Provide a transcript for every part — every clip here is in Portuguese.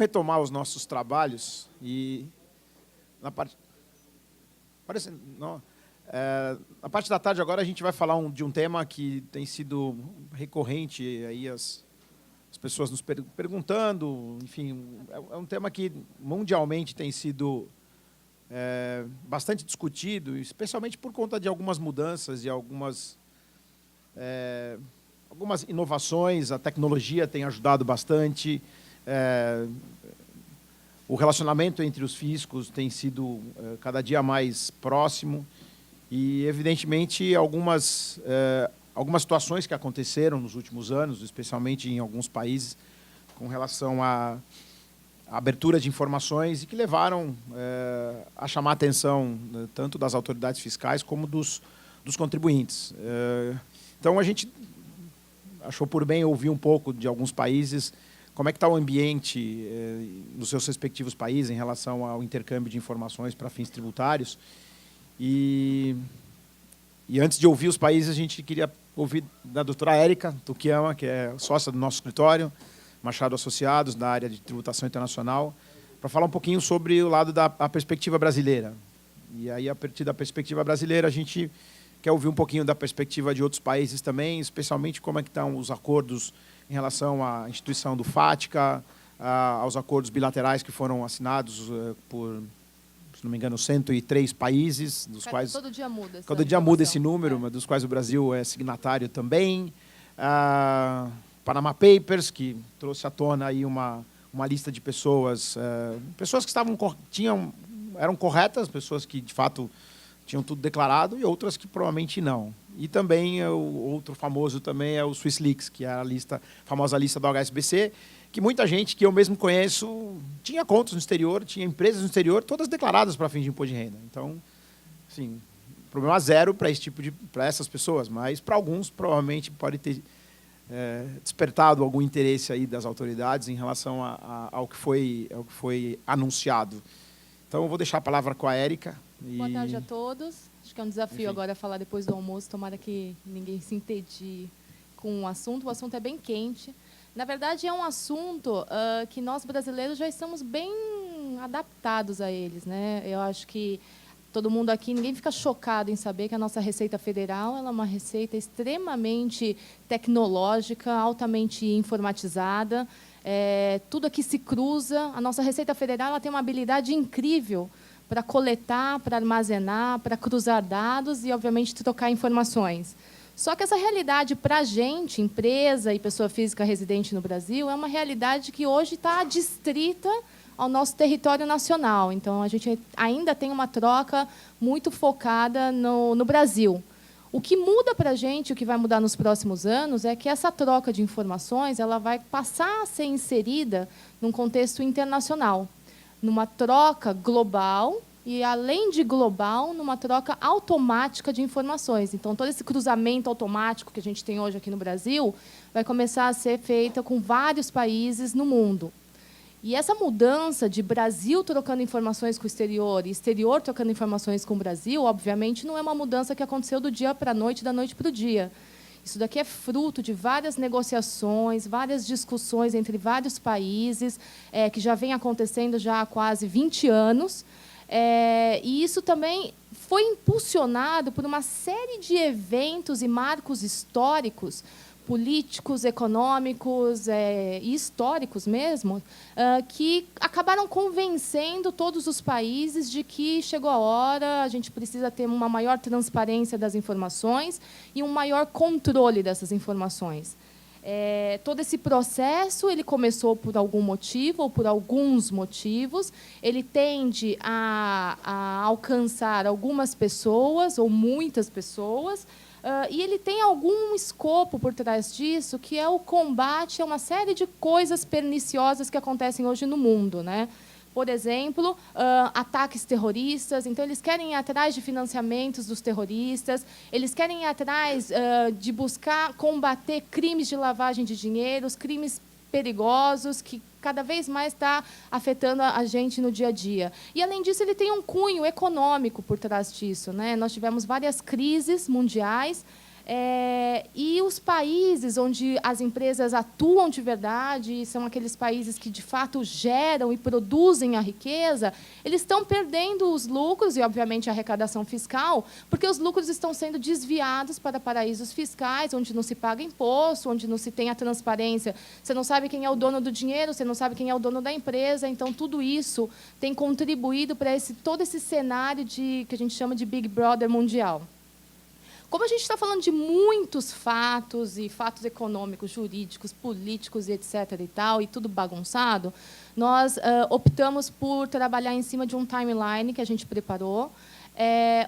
retomar os nossos trabalhos e na parte na parte da tarde agora a gente vai falar de um tema que tem sido recorrente aí as pessoas nos perguntando, enfim, é um tema que mundialmente tem sido bastante discutido, especialmente por conta de algumas mudanças e algumas inovações. A tecnologia tem ajudado bastante. O relacionamento entre os fiscos tem sido cada dia mais próximo e, evidentemente, algumas situações que aconteceram nos últimos anos, especialmente em alguns países, com relação à abertura de informações e que levaram a chamar a atenção tanto das autoridades fiscais como dos contribuintes. Então, a gente achou por bem ouvir um pouco de alguns países como é que está o ambiente nos seus respectivos países em relação ao intercâmbio de informações para fins tributários. E antes de ouvir os países, a gente queria ouvir da doutora Érica Tukiyama, que é sócia do nosso escritório, Machado Associados, da área de tributação internacional, para falar um pouquinho sobre o lado da perspectiva brasileira. E aí, a partir da perspectiva brasileira, a gente quer ouvir um pouquinho da perspectiva de outros países também, especialmente como é que estão os acordos em relação à instituição do FATCA, aos acordos bilaterais que foram assinados por, se não me engano, 103 países, dos quais... Todo dia muda. Todo dia muda esse número, mas dos quais o Brasil é signatário também. Panama Papers, que trouxe à tona aí uma lista de pessoas que eram corretas, pessoas que, de fato, tinham tudo declarado, e outras que provavelmente não. E também, o outro famoso também é o Swiss Leaks, que é a famosa lista do HSBC, que muita gente que eu mesmo conheço tinha contas no exterior, tinha empresas no exterior, todas declaradas para fins de imposto de renda. Então, assim, problema zero para essas pessoas, mas para alguns provavelmente pode ter despertado algum interesse aí das autoridades em relação ao que foi anunciado. Então, eu vou deixar a palavra com a Érica. Boa tarde a todos. Acho que é um desafio agora falar depois do almoço, tomara que ninguém se entedie com o assunto. O assunto é bem quente. Na verdade, é um assunto que nós brasileiros já estamos bem adaptados a eles, né? Eu acho que todo mundo aqui, ninguém fica chocado em saber que a nossa Receita Federal ela é uma receita extremamente tecnológica, altamente informatizada. Tudo aqui se cruza. A nossa Receita Federal ela tem uma habilidade incrível para coletar, para armazenar, para cruzar dados e, obviamente, trocar informações. Só que essa realidade, para a gente, empresa e pessoa física residente no Brasil, é uma realidade que hoje está adstrita ao nosso território nacional. Então, a gente ainda tem uma troca muito focada no Brasil. O que muda para a gente, o que vai mudar nos próximos anos, é que essa troca de informações ela vai passar a ser inserida num contexto internacional, numa troca global e, além de global, numa troca automática de informações. Então, todo esse cruzamento automático que a gente tem hoje aqui no Brasil vai começar a ser feita com vários países no mundo. E essa mudança de Brasil trocando informações com o exterior e exterior trocando informações com o Brasil, obviamente, não é uma mudança que aconteceu do dia para a noite, da noite para o dia. Isso daqui é fruto de várias negociações, várias discussões entre vários países, que já vem acontecendo já há quase 20 anos. E isso também foi impulsionado por uma série de eventos e marcos históricos, políticos, econômicos e históricos mesmo, que acabaram convencendo todos os países de que chegou a hora, a gente precisa ter uma maior transparência das informações e um maior controle dessas informações. Todo esse processo ele começou por algum motivo ou por alguns motivos. Ele tende a alcançar algumas pessoas ou muitas pessoas, e ele tem algum escopo por trás disso, que é o combate a uma série de coisas perniciosas que acontecem hoje no mundo, né? Por exemplo, ataques terroristas. Então, eles querem ir atrás de financiamentos dos terroristas, eles querem ir atrás de buscar combater crimes de lavagem de dinheiro, os crimes perigosos que cada vez mais está afetando a gente no dia a dia. E, além disso, ele tem um cunho econômico por trás disso, né? Nós tivemos várias crises mundiais E os países onde as empresas atuam de verdade, são aqueles países que, de fato, geram e produzem a riqueza, eles estão perdendo os lucros e, obviamente, a arrecadação fiscal, porque os lucros estão sendo desviados para paraísos fiscais, onde não se paga imposto, onde não se tem a transparência. Você não sabe quem é o dono do dinheiro, você não sabe quem é o dono da empresa. Então, tudo isso tem contribuído para todo esse cenário que a gente chama de Big Brother mundial. Como a gente está falando de muitos fatos, e fatos econômicos, jurídicos, políticos, etc., e tudo bagunçado, nós optamos por trabalhar em cima de um timeline que a gente preparou,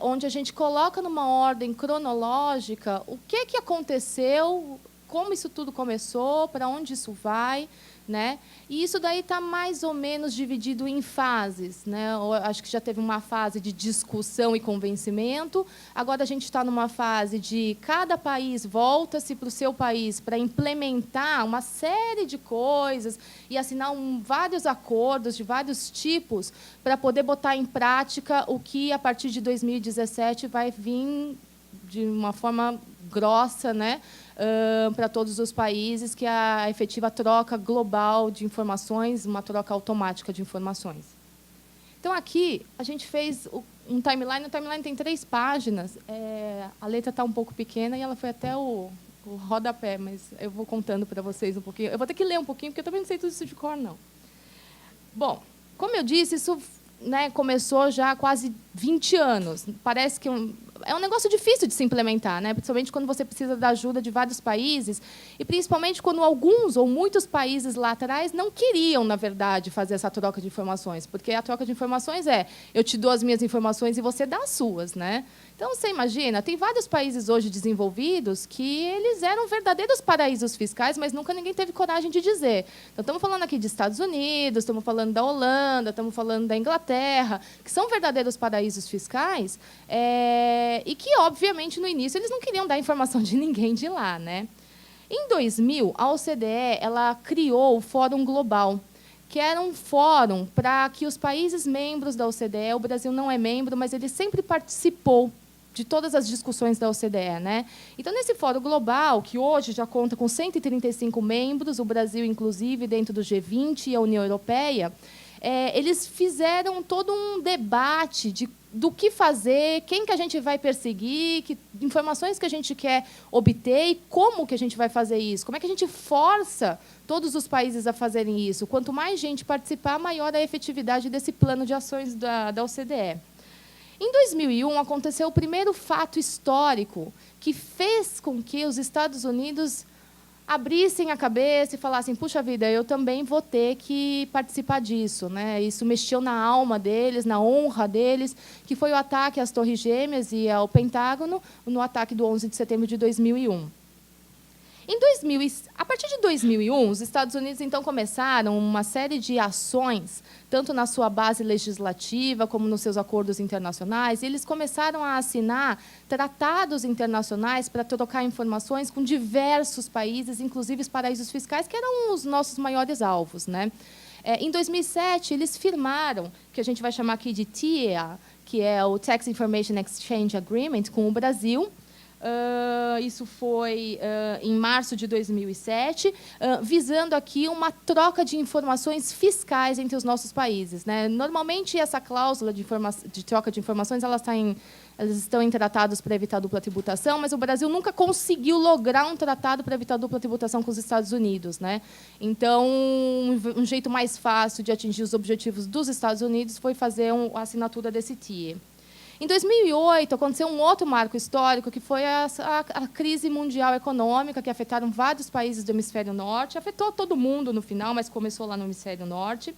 onde a gente coloca numa ordem cronológica o que aconteceu, como isso tudo começou, para onde isso vai, né? E isso daí está mais ou menos dividido em fases, né? Eu acho que já teve uma fase de discussão e convencimento. Agora a gente está numa fase de cada país volta-se para o seu país para implementar uma série de coisas e assinar vários acordos de vários tipos para poder botar em prática o que, a partir de 2017, vai vir de uma forma grossa, né, para todos os países, que é a efetiva troca global de informações, uma troca automática de informações. Então, aqui, a gente fez um timeline. O timeline tem 3 páginas. A letra está um pouco pequena e ela foi até o rodapé, mas eu vou contando para vocês um pouquinho. Eu vou ter que ler um pouquinho, porque eu também não sei tudo isso de cor, não. Bom, como eu disse, isso, né, começou já há quase 20 anos. Parece que é um negócio difícil de se implementar, né? Principalmente quando você precisa da ajuda de vários países, e principalmente quando alguns ou muitos países lá atrás não queriam, na verdade, fazer essa troca de informações, porque a troca de informações eu te dou as minhas informações e você dá as suas, né? Então, você imagina, tem vários países hoje desenvolvidos que eles eram verdadeiros paraísos fiscais, mas nunca ninguém teve coragem de dizer. Então, estamos falando aqui de Estados Unidos, estamos falando da Holanda, estamos falando da Inglaterra, que são verdadeiros paraísos fiscais, e que, obviamente, no início, eles não queriam dar informação de ninguém de lá, né? Em 2000, a OCDE ela criou o Fórum Global, que era um fórum para que os países membros da OCDE, o Brasil não é membro, mas ele sempre participou de todas as discussões da OCDE, né? Então, nesse Fórum Global, que hoje já conta com 135 membros, o Brasil, inclusive, dentro do G20 e a União Europeia, eles fizeram todo um debate do que fazer, quem que a gente vai perseguir, que informações que a gente quer obter e como que a gente vai fazer isso. Como é que a gente força todos os países a fazerem isso? Quanto mais gente participar, maior a efetividade desse plano de ações da OCDE. Em 2001, aconteceu o primeiro fato histórico que fez com que os Estados Unidos abrissem a cabeça e falassem: puxa vida, eu também vou ter que participar disso, né? Isso mexeu na alma deles, na honra deles, que foi o ataque às Torres Gêmeas e ao Pentágono, no ataque do 11 de setembro de 2001. A partir de 2001, os Estados Unidos, então, começaram uma série de ações, tanto na sua base legislativa como nos seus acordos internacionais, e eles começaram a assinar tratados internacionais para trocar informações com diversos países, inclusive os paraísos fiscais, que eram os nossos maiores alvos, né? Em 2007, eles firmaram, que a gente vai chamar aqui de TIA, que é o Tax Information Exchange Agreement, com o Brasil. Isso foi em março de 2007, visando aqui uma troca de informações fiscais entre os nossos países, né? Normalmente, essa cláusula de troca de informações elas estão em tratados para evitar dupla tributação, mas o Brasil nunca conseguiu lograr um tratado para evitar dupla tributação com os Estados Unidos, né? Então, um jeito mais fácil de atingir os objetivos dos Estados Unidos foi fazer a assinatura desse TIE. Em 2008, aconteceu um outro marco histórico, que foi a crise mundial econômica, que afetaram vários países do hemisfério norte, afetou todo mundo no final, mas começou lá no hemisfério norte.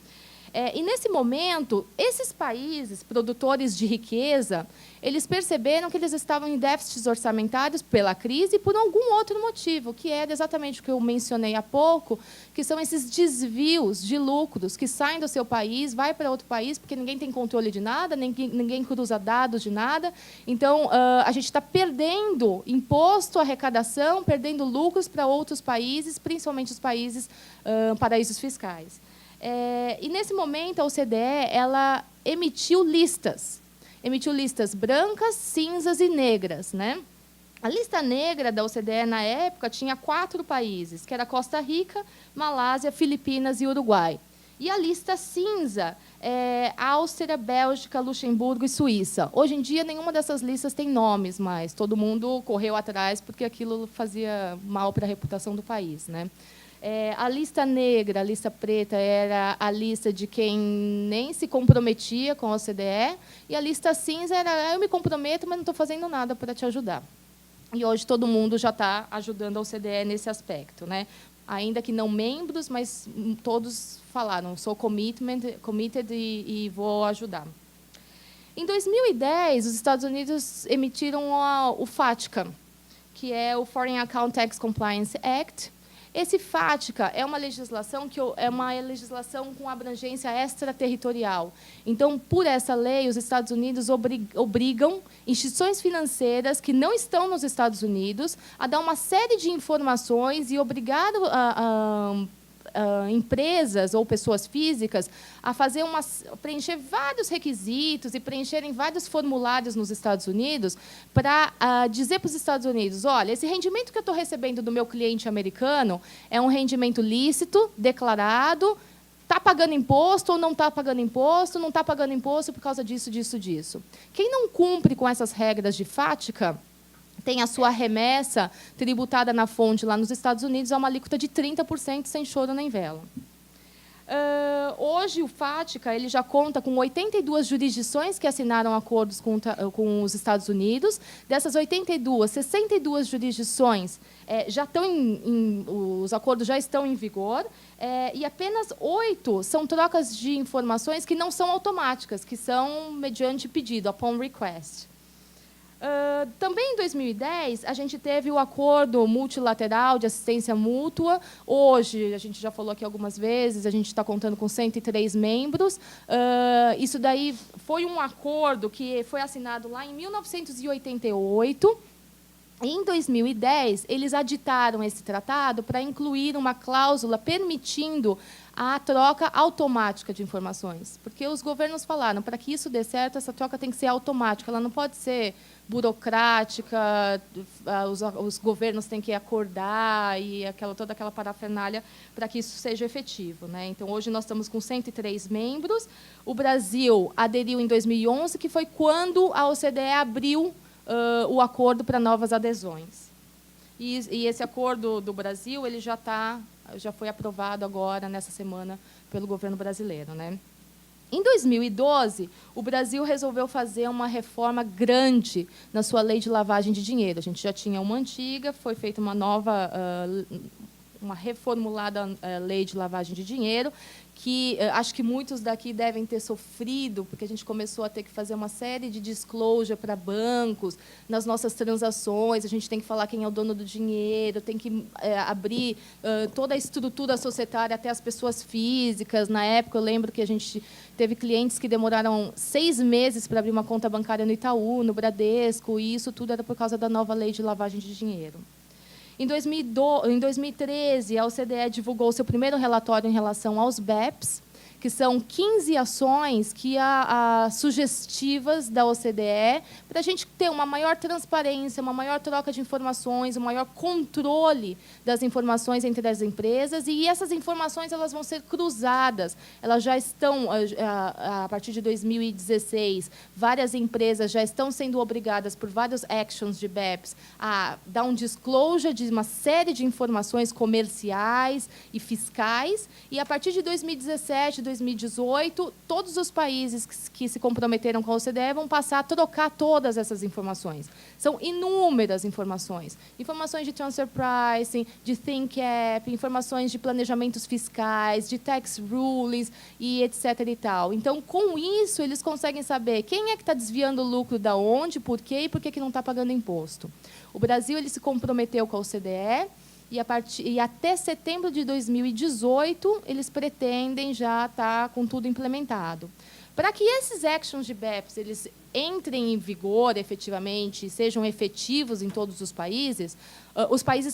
E, nesse momento, esses países produtores de riqueza, eles perceberam que eles estavam em déficits orçamentários pela crise e por algum outro motivo, que era exatamente o que eu mencionei há pouco, que são esses desvios de lucros que saem do seu país, vai para outro país, porque ninguém tem controle de nada, ninguém cruza dados de nada. Então, a gente está perdendo imposto, arrecadação, perdendo lucros para outros países, principalmente os países paraísos fiscais. E, nesse momento, a OCDE ela emitiu listas brancas, cinzas e negras, né? A lista negra da OCDE, na época, tinha 4 países, que era Costa Rica, Malásia, Filipinas e Uruguai. E a lista cinza é Áustria, Bélgica, Luxemburgo e Suíça. Hoje em dia, nenhuma dessas listas tem nomes mais. Todo mundo correu atrás porque aquilo fazia mal para a reputação do país, né? A lista negra, a lista preta, era a lista de quem nem se comprometia com a OCDE, e a lista cinza era eu me comprometo, mas não estou fazendo nada para te ajudar. E hoje todo mundo já está ajudando a OCDE nesse aspecto, né? Ainda que não membros, mas todos falaram, sou committed e vou ajudar. Em 2010, os Estados Unidos emitiram o FATCA, que é o Foreign Account Tax Compliance Act. Esse FATCA é uma legislação com abrangência extraterritorial. Então, por essa lei, os Estados Unidos obrigam instituições financeiras que não estão nos Estados Unidos a dar uma série de informações e obrigar empresas ou pessoas físicas a preencher vários requisitos e preencherem vários formulários nos Estados Unidos para dizer para os Estados Unidos, olha, esse rendimento que eu estou recebendo do meu cliente americano é um rendimento lícito, declarado, está pagando imposto ou não está pagando imposto, não está pagando imposto por causa disso, disso, disso. Quem não cumpre com essas regras de FATCA tem a sua remessa tributada na fonte lá nos Estados Unidos a uma alíquota de 30% sem choro nem vela. Hoje, o FATCA ele já conta com 82 jurisdições que assinaram acordos com os Estados Unidos. Dessas 82, 62 jurisdições já estão os acordos já estão em vigor, e apenas 8 são trocas de informações que não são automáticas, que são mediante pedido, upon request. Também em 2010, a gente teve o acordo multilateral de assistência mútua. Hoje, a gente já falou aqui algumas vezes, a gente está contando com 103 membros. Isso daí foi um acordo que foi assinado lá em 1988. E, em 2010, eles aditaram esse tratado para incluir uma cláusula permitindo a troca automática de informações. Porque os governos falaram, para que isso dê certo, essa troca tem que ser automática, ela não pode ser burocrática, os governos têm que acordar e toda aquela parafernália para que isso seja efetivo, né? Então, hoje nós estamos com 103 membros. O Brasil aderiu em 2011, que foi quando a OCDE abriu o acordo para novas adesões. E esse acordo do Brasil ele já foi aprovado agora, nessa semana, pelo governo brasileiro, né? Em 2012, o Brasil resolveu fazer uma reforma grande na sua lei de lavagem de dinheiro. A gente já tinha uma antiga, foi feita uma nova, uma reformulada lei de lavagem de dinheiro, que acho que muitos daqui devem ter sofrido, porque a gente começou a ter que fazer uma série de disclosure para bancos nas nossas transações, a gente tem que falar quem é o dono do dinheiro, tem que abrir toda a estrutura societária até as pessoas físicas. Na época, eu lembro que a gente teve clientes que demoraram 6 meses para abrir uma conta bancária no Itaú, no Bradesco, e isso tudo era por causa da nova lei de lavagem de dinheiro. Em 2013, a OCDE divulgou seu primeiro relatório em relação aos BEPS, que são 15 ações sugestivas da OCDE para a gente ter uma maior transparência, uma maior troca de informações, um maior controle das informações entre as empresas. E essas informações elas vão ser cruzadas. Elas já estão, a partir de 2016, várias empresas já estão sendo obrigadas, por vários actions de BEPS, a dar um disclosure de uma série de informações comerciais e fiscais. E, a partir de 2017, 2018, todos os países que se comprometeram com a OCDE vão passar a trocar todas essas informações. São inúmeras informações. Informações de transfer pricing, de think cap, informações de planejamentos fiscais, de tax rulings, e etc. e tal. Então, com isso, eles conseguem saber quem é que está desviando o lucro da onde, por quê e por que não está pagando imposto. O Brasil ele se comprometeu com a OCDE, e até setembro de 2018, eles pretendem já estar com tudo implementado. Para que esses actions de BEPS eles entrem em vigor efetivamente, sejam efetivos em todos os países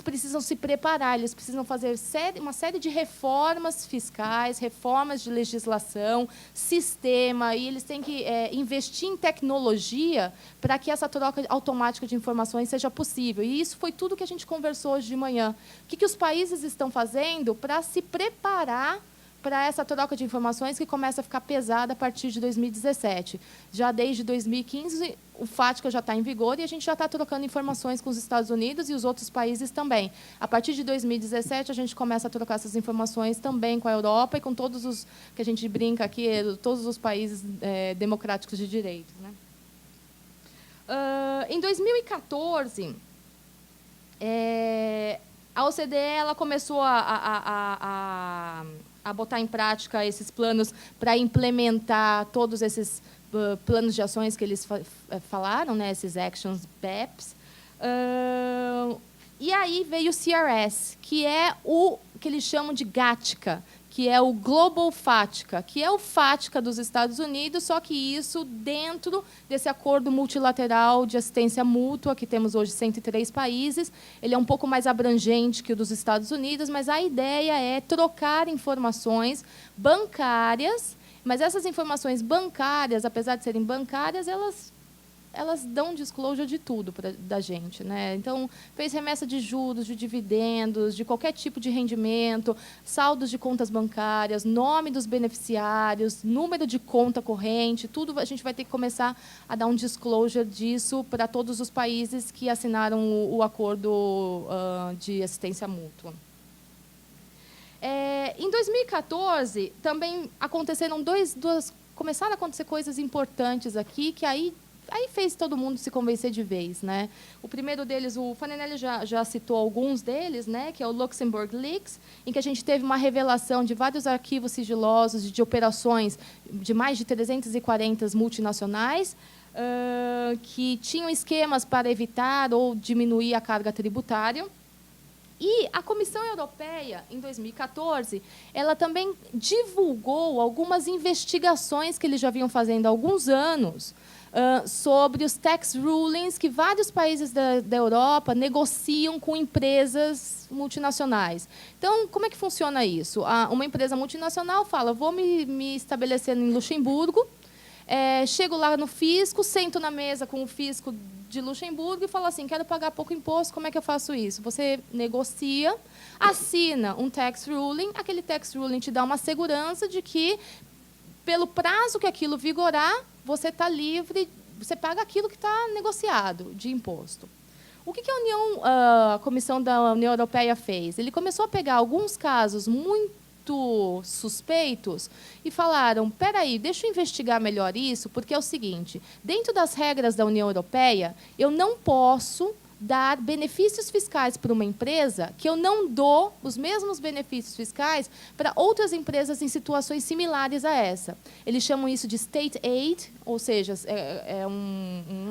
precisam se preparar, eles precisam fazer uma série de reformas fiscais, reformas de legislação, sistema, e eles têm que investir em tecnologia para que essa troca automática de informações seja possível. E isso foi tudo que a gente conversou hoje de manhã. O que os países estão fazendo para se preparar para essa troca de informações que começa a ficar pesada a partir de 2017. Já desde 2015, o FATCA já está em vigor e a gente já está trocando informações com os Estados Unidos e os outros países também. A partir de 2017, a gente começa a trocar essas informações também com a Europa e com todos os, que a gente brinca aqui, todos os países democráticos de direito. Né? Em 2014, a OCDE ela começou a botar em prática esses planos para implementar todos esses planos de ações que eles falaram, né, esses Actions BEPS. E aí veio o CRS, que é o que eles chamam de GATCA, que é o Global FATCA, que é o FATCA dos Estados Unidos, só que isso dentro desse acordo multilateral de assistência mútua, que temos hoje 103 países. Ele é um pouco mais abrangente que o dos Estados Unidos, mas a ideia é trocar informações bancárias, mas essas informações bancárias, apesar de serem bancárias, elas dão disclosure de tudo da gente. Né? Então, fez remessa de juros, de dividendos, de qualquer tipo de rendimento, saldos de contas bancárias, nome dos beneficiários, número de conta corrente, tudo a gente vai ter que começar a dar um disclosure disso para todos os países que assinaram o acordo de assistência mútua. Em 2014, também começaram a acontecer coisas importantes aqui, que aí fez todo mundo se convencer de vez. Né? O primeiro deles, o Fanninelli já citou alguns deles, né, que é o Luxembourg Leaks, em que a gente teve uma revelação de vários arquivos sigilosos de operações de mais de 340 multinacionais, que tinham esquemas para evitar ou diminuir a carga tributária. E a Comissão Europeia, em 2014, ela também divulgou algumas investigações que eles já vinham fazendo há alguns anos, sobre os tax rulings que vários países da Europa negociam com empresas multinacionais. Então, como é que funciona isso? Uma empresa multinacional fala, vou me estabelecer em Luxemburgo, chego lá no fisco, sento na mesa com o fisco de Luxemburgo e falo assim, quero pagar pouco imposto, como é que eu faço isso? Você negocia, assina um tax ruling, aquele tax ruling te dá uma segurança de que, pelo prazo que aquilo vigorar, você está livre, você paga aquilo que está negociado de imposto. O que a Comissão da União Europeia fez? Ele começou a pegar alguns casos muito suspeitos e falaram, espera aí, deixa eu investigar melhor isso, porque é o seguinte, dentro das regras da União Europeia, eu não posso dar benefícios fiscais para uma empresa que eu não dou os mesmos benefícios fiscais para outras empresas em situações similares a essa. Eles chamam isso de state aid, ou seja,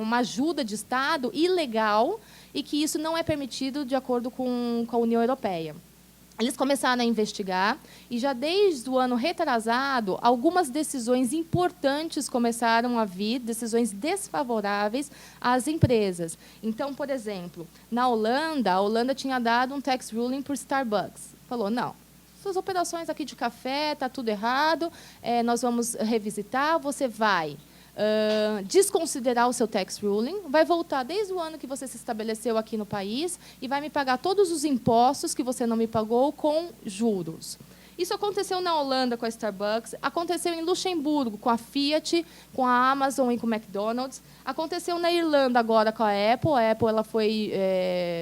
uma ajuda de Estado ilegal e que isso não é permitido de acordo com a União Europeia. Eles começaram a investigar e, já desde o ano retrasado, algumas decisões importantes começaram a vir, decisões desfavoráveis às empresas. Então, por exemplo, na Holanda, a Holanda tinha dado um tax ruling por Starbucks. Falou, não, suas operações aqui de café, está tudo errado, nós vamos revisitar, você vai desconsiderar o seu tax ruling, vai voltar desde o ano que você se estabeleceu aqui no país e vai me pagar todos os impostos que você não me pagou com juros. Isso aconteceu na Holanda com a Starbucks, aconteceu em Luxemburgo com a Fiat, com a Amazon e com o McDonald's, aconteceu na Irlanda agora com a Apple. A Apple ela foi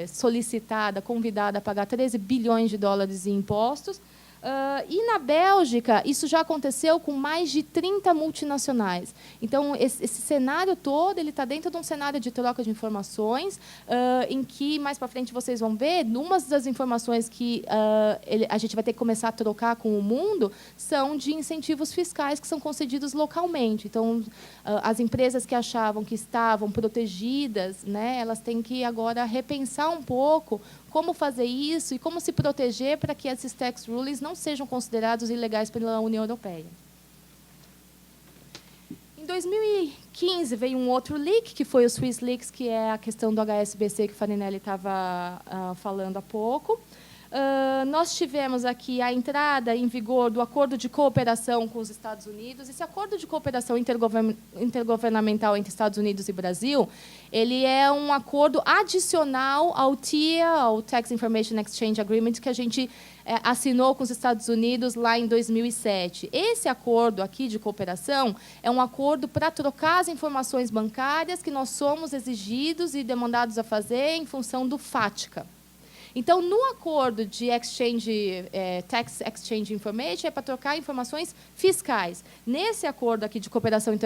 solicitada, convidada a pagar 13 bilhões de dólares em impostos. E na Bélgica, isso já aconteceu com mais de 30 multinacionais. Então, esse cenário todo ele está dentro de um cenário de troca de informações, em que, mais para frente, vocês vão ver, uma das informações que a gente vai ter que começar a trocar com o mundo são de incentivos fiscais que são concedidos localmente. Então, as empresas que achavam que estavam protegidas, né, elas têm que agora repensar um pouco como fazer isso e como se proteger para que esses tax rulings não sejam considerados ilegais pela União Europeia. Em 2015, veio um outro leak, que foi o Swiss Leaks, que é a questão do HSBC que o Farinelli estava falando há pouco. Nós tivemos aqui a entrada em vigor do acordo de cooperação com os Estados Unidos. Esse acordo de cooperação intergovernamental entre Estados Unidos e Brasil, ele é um acordo adicional ao TIA, ao Tax Information Exchange Agreement, que a gente assinou com os Estados Unidos lá em 2007. Esse acordo aqui de cooperação é um acordo para trocar as informações bancárias que nós somos exigidos e demandados a fazer em função do FATCA. Então, no acordo de Tax Exchange Information, é para trocar informações fiscais. Nesse acordo aqui de cooperação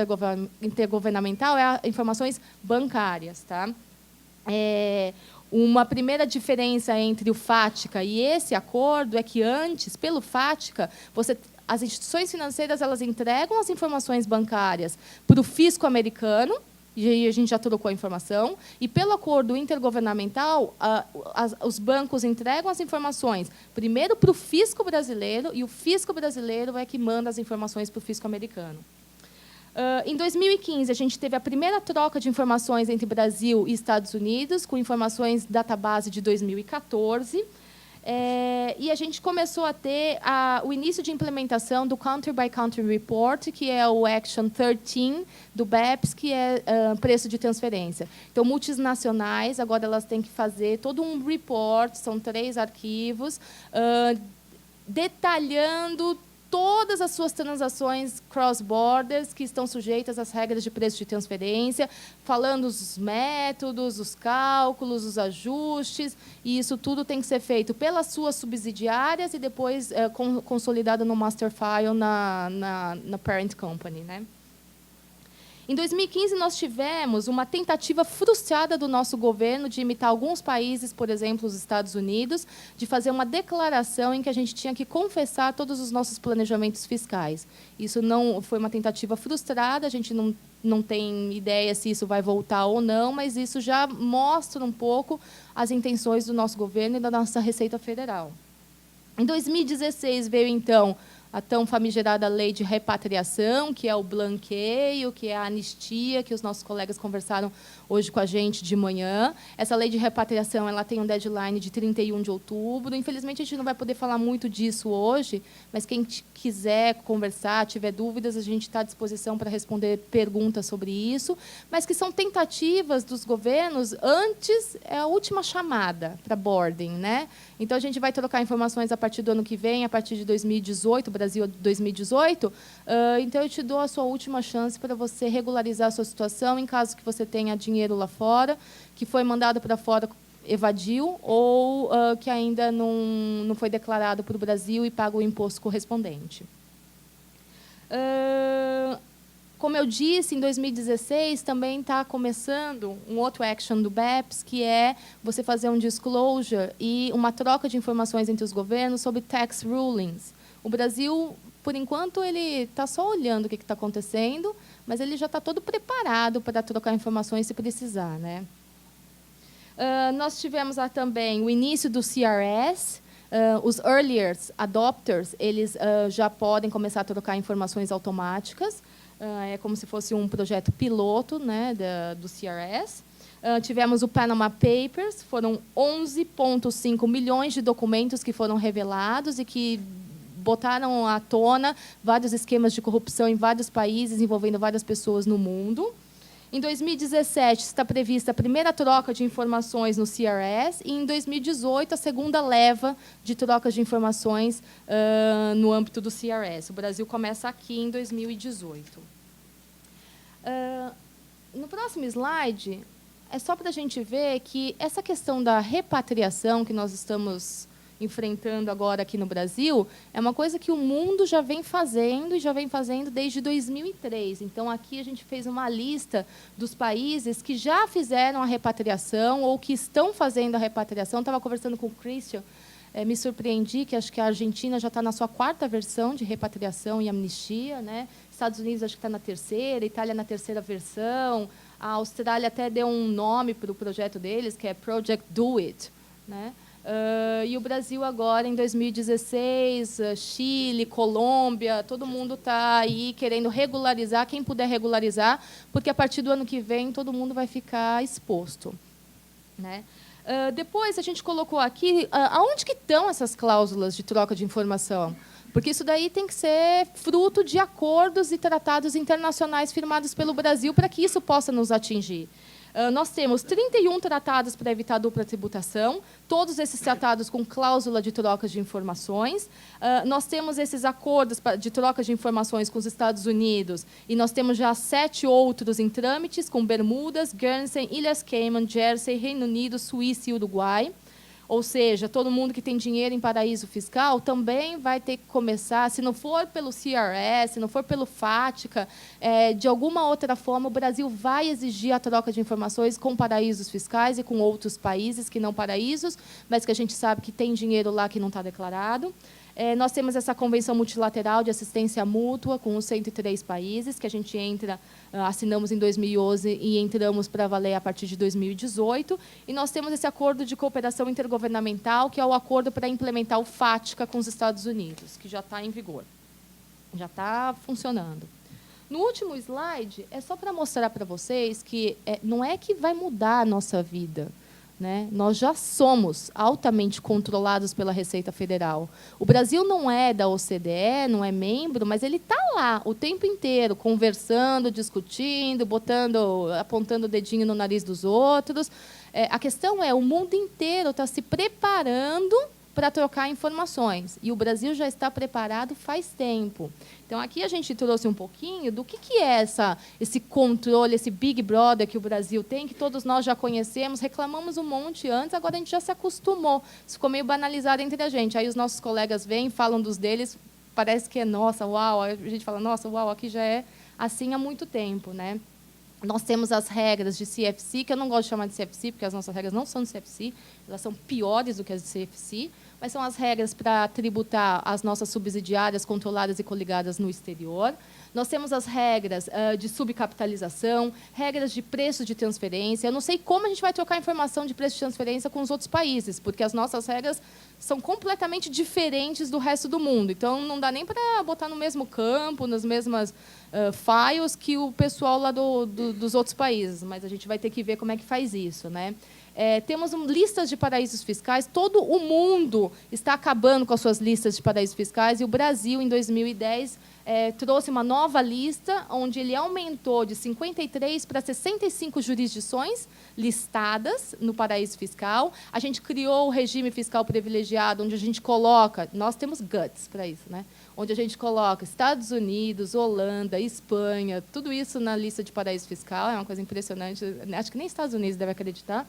intergovernamental, é informações bancárias. Tá? Uma primeira diferença entre o FATCA e esse acordo é que, antes, pelo FATCA, as instituições financeiras elas entregam as informações bancárias para o fisco americano, e aí a gente já trocou a informação, e pelo acordo intergovernamental, os bancos entregam as informações primeiro para o fisco brasileiro, e o fisco brasileiro é que manda as informações para o fisco americano. Em 2015, a gente teve a primeira troca de informações entre Brasil e Estados Unidos, com informações database de 2014, e a gente começou a ter o início de implementação do Country by Country Report, que é o Action 13 do BEPS, que é preço de transferência. Então, multinacionais, agora elas têm que fazer todo um report, são 3 arquivos, detalhando todas as suas transações cross-borders que estão sujeitas às regras de preço de transferência, falando os métodos, os cálculos, os ajustes, e isso tudo tem que ser feito pelas suas subsidiárias e depois consolidado no master file na parent company, né? Em 2015, nós tivemos uma tentativa frustrada do nosso governo de imitar alguns países, por exemplo, os Estados Unidos, de fazer uma declaração em que a gente tinha que confessar todos os nossos planejamentos fiscais. Isso não foi uma tentativa frustrada, a gente não tem ideia se isso vai voltar ou não, mas isso já mostra um pouco as intenções do nosso governo e da nossa Receita Federal. Em 2016, veio, então, a tão famigerada lei de repatriação, que é o blanqueio, que é a anistia, que os nossos colegas conversaram hoje com a gente de manhã. Essa lei de repatriação ela tem um deadline de 31 de outubro. Infelizmente, a gente não vai poder falar muito disso hoje, mas quem quiser conversar, tiver dúvidas, a gente está à disposição para responder perguntas sobre isso, mas que são tentativas dos governos antes, é a última chamada para boarding, né? Então, a gente vai trocar informações a partir do ano que vem, a partir de 2018, Brasil 2018. Então, eu te dou a sua última chance para você regularizar a sua situação, em caso que você tenha dinheiro lá fora, que foi mandado para fora, evadiu, ou que ainda não foi declarado para o Brasil e paga o imposto correspondente. Como eu disse, em 2016 também está começando um outro action do BEPS, que é você fazer um disclosure e uma troca de informações entre os governos sobre tax rulings. O Brasil, por enquanto, ele está só olhando o que está acontecendo, mas ele já está todo preparado para trocar informações se precisar, né? Nós tivemos lá também o início do CRS. Os earlier adopters, eles já podem começar a trocar informações automáticas. É como se fosse um projeto piloto, né, do CRS. Tivemos o Panama Papers, foram 11,5 milhões de documentos que foram revelados e que botaram à tona vários esquemas de corrupção em vários países, envolvendo várias pessoas no mundo. Em 2017, está prevista a primeira troca de informações no CRS, e, em 2018, a segunda leva de trocas de informações no âmbito do CRS. O Brasil começa aqui em 2018. No próximo slide, é só para a gente ver que essa questão da repatriação que nós estamos enfrentando agora aqui no Brasil, é uma coisa que o mundo já vem fazendo, e já vem fazendo desde 2003. Então, aqui a gente fez uma lista dos países que já fizeram a repatriação ou que estão fazendo a repatriação. Estava conversando com o Christian, me surpreendi que acho que a Argentina já está na sua 4ª versão de repatriação e amnistia, né? Estados Unidos acho que está na 3ª, Itália na 3ª versão, a Austrália até deu um nome para o projeto deles, que é Project Do It, né? E o Brasil agora, em 2016, Chile, Colômbia, todo mundo está aí querendo regularizar, quem puder regularizar, porque a partir do ano que vem todo mundo vai ficar exposto, né? Depois a gente colocou aqui aonde que estão essas cláusulas de troca de informação, porque isso daí tem que ser fruto de acordos e tratados internacionais firmados pelo Brasil para que isso possa nos atingir. Nós temos 31 tratados para evitar dupla tributação, todos esses tratados com cláusula de troca de informações. Nós temos esses acordos de troca de informações com os Estados Unidos, e nós temos já 7 outros em trâmites, com Bermudas, Guernsey, Ilhas Cayman, Jersey, Reino Unido, Suíça e Uruguai. Ou seja, todo mundo que tem dinheiro em paraíso fiscal também vai ter que começar, se não for pelo CRS, se não for pelo FATCA, de alguma outra forma, o Brasil vai exigir a troca de informações com paraísos fiscais e com outros países que não paraísos, mas que a gente sabe que tem dinheiro lá que não está declarado. Nós temos essa convenção multilateral de assistência mútua com os 103 países, que a gente assinamos em 2011 e entramos para valer a partir de 2018. E nós temos esse acordo de cooperação intergovernamental, que é o acordo para implementar o FATCA com os Estados Unidos, que já está em vigor, já está funcionando. No último slide, é só para mostrar para vocês que não é que vai mudar a nossa vida, né? Nós já somos altamente controlados pela Receita Federal. O Brasil não é da OCDE, não é membro, mas ele está lá o tempo inteiro, conversando, discutindo, apontando o dedinho no nariz dos outros. A questão é, o mundo inteiro está se preparando para trocar informações. E o Brasil já está preparado faz tempo. Então, aqui a gente trouxe um pouquinho do que é esse controle, esse Big Brother que o Brasil tem, que todos nós já conhecemos, reclamamos um monte antes, agora a gente já se acostumou. Isso ficou meio banalizado entre a gente. Aí os nossos colegas vêm, falam dos deles, parece que é nossa, uau. A gente fala, nossa, uau, aqui já é assim há muito tempo, né? Nós temos as regras de CFC, que eu não gosto de chamar de CFC, porque as nossas regras não são de CFC, elas são piores do que as de CFC, mas são as regras para tributar as nossas subsidiárias controladas e coligadas no exterior. Nós temos as regras de subcapitalização, regras de preço de transferência. Eu não sei como a gente vai trocar informação de preço de transferência com os outros países, porque as nossas regras são completamente diferentes do resto do mundo. Então, não dá nem para botar no mesmo campo, nas mesmas files que o pessoal lá dos outros países, mas a gente vai ter que ver como é que faz isso, né? Temos listas de paraísos fiscais. Todo o mundo está acabando com as suas listas de paraísos fiscais, e o Brasil, em 2010, trouxe uma nova lista, onde ele aumentou de 53 para 65 jurisdições listadas no paraíso fiscal. A gente criou o regime fiscal privilegiado, onde a gente coloca... Nós temos guts para isso, né? Onde a gente coloca Estados Unidos, Holanda, Espanha, tudo isso na lista de paraíso fiscal. É uma coisa impressionante. Acho que nem Estados Unidos deve acreditar.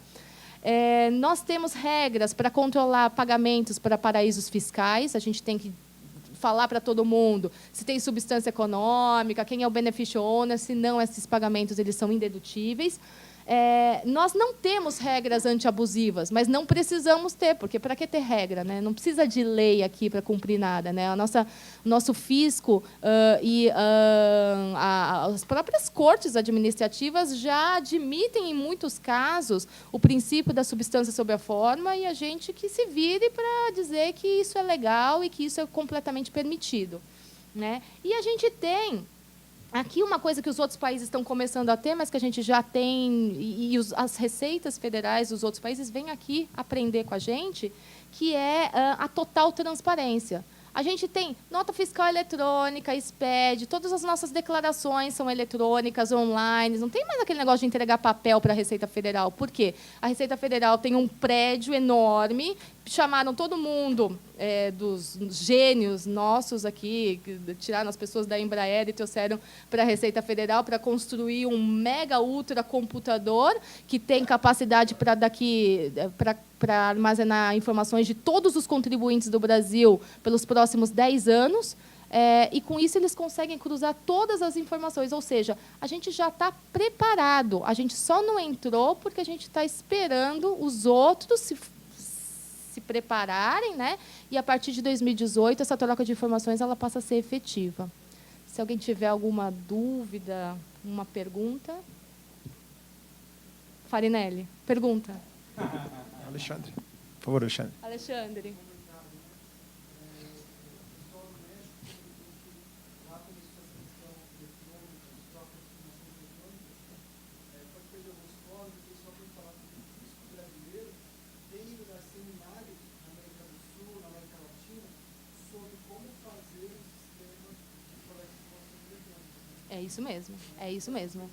Nós temos regras para controlar pagamentos para paraísos fiscais. A gente tem que falar para todo mundo se tem substância econômica, quem é o beneficial owner, se não, esses pagamentos eles são indedutíveis. Nós não temos regras antiabusivas, mas não precisamos ter, porque para que ter regra, né? Não precisa de lei aqui para cumprir nada, né? Nosso fisco e as próprias cortes administrativas já admitem, em muitos casos, o princípio da substância sob a forma, e a gente que se vire para dizer que isso é legal e que isso é completamente permitido, né? E a gente tem... Aqui, uma coisa que os outros países estão começando a ter, mas que a gente já tem, e as receitas federais dos outros países vêm aqui aprender com a gente, que é a total transparência. A gente tem nota fiscal eletrônica, SPED, todas as nossas declarações são eletrônicas, online. Não tem mais aquele negócio de entregar papel para a Receita Federal. Por quê? A Receita Federal tem um prédio enorme, chamaram todo mundo dos gênios nossos aqui, tiraram as pessoas da Embraer e trouxeram para a Receita Federal para construir um mega ultra computador que tem capacidade para armazenar informações de todos os contribuintes do Brasil pelos próximos 10 anos. E, com isso, eles conseguem cruzar todas as informações. Ou seja, a gente já está preparado. A gente só não entrou porque a gente está esperando os outros se prepararem, né? E, a partir de 2018, essa troca de informações ela passa a ser efetiva. Se alguém tiver alguma dúvida, uma pergunta... Farinelli, pergunta. Alexandre. Por favor, Alexandre. Alexandre. É isso mesmo, é isso mesmo.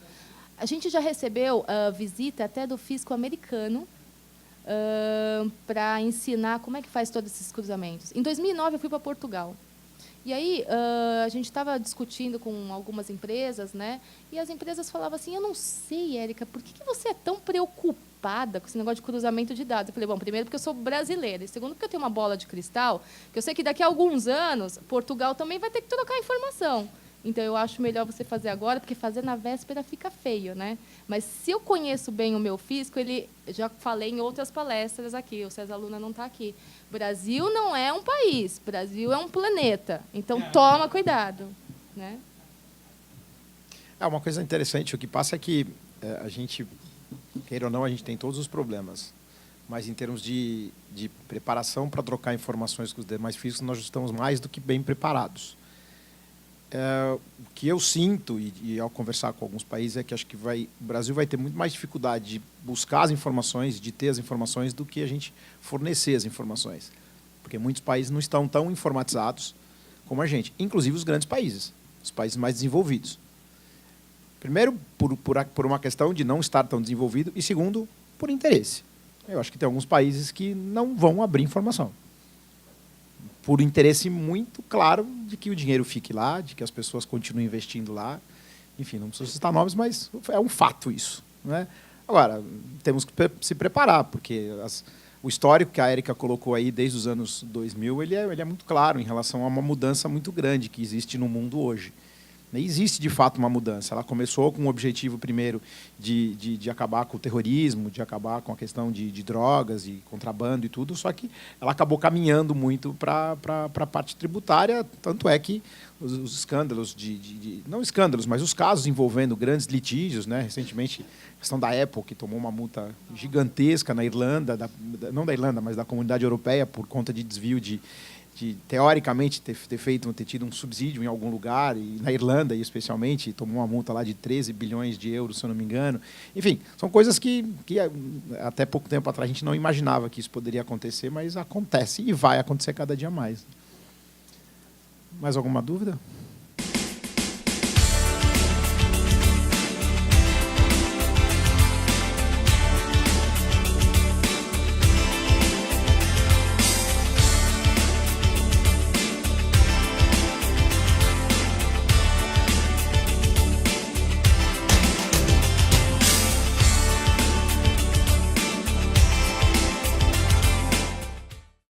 A gente já recebeu visita até do fisco americano para ensinar como é que faz todos esses cruzamentos. Em 2009, eu fui para Portugal. E aí, a gente estava discutindo com algumas empresas, né? E as empresas falavam assim, eu não sei, Érica, por que você é tão preocupada com esse negócio de cruzamento de dados? Eu falei, bom, primeiro porque eu sou brasileira, e segundo porque eu tenho uma bola de cristal, que eu sei que daqui a alguns anos, Portugal também vai ter que trocar informação. Então, eu acho melhor você fazer agora, porque fazer na véspera fica feio, né? Mas, se eu conheço bem o meu fisco, ele já falei em outras palestras aqui, o César Luna não está aqui. Brasil não é um país, Brasil é um planeta. Então, toma cuidado, né? Uma coisa interessante, o que passa é que a gente, queira ou não, a gente tem todos os problemas. Mas, em termos de preparação para trocar informações com os demais fiscos, nós estamos mais do que bem preparados. O que eu sinto, e ao conversar com alguns países, é que acho que o Brasil vai ter muito mais dificuldade de buscar as informações, de ter as informações, do que a gente fornecer as informações. Porque muitos países não estão tão informatizados como a gente, inclusive os grandes países, os países mais desenvolvidos. Primeiro, por uma questão de não estar tão desenvolvido, e segundo, por interesse. Eu acho que tem alguns países que não vão abrir informação, por interesse muito claro de que o dinheiro fique lá, de que as pessoas continuem investindo lá. Enfim, não preciso citar nomes, mas é um fato isso, né? Agora, temos que se preparar, porque o histórico que a Érica colocou aí desde os anos 2000, ele é muito claro em relação a uma mudança muito grande que existe no mundo hoje. E existe, de fato, uma mudança. Ela começou com o objetivo, primeiro, de acabar com o terrorismo, de acabar com a questão de drogas e contrabando e tudo, só que ela acabou caminhando muito para a parte tributária, tanto é que os escândalos, não escândalos, mas os casos envolvendo grandes litígios, né? Recentemente, a questão da Apple, que tomou uma multa gigantesca na Irlanda, não da Irlanda, mas da Comunidade Europeia, por conta de desvio de teoricamente ter tido um subsídio em algum lugar, e na Irlanda, especialmente, tomou uma multa lá de 13 bilhões de euros, se eu não me engano. Enfim, são coisas que até pouco tempo atrás a gente não imaginava que isso poderia acontecer, mas acontece e vai acontecer cada dia mais. Mais alguma dúvida?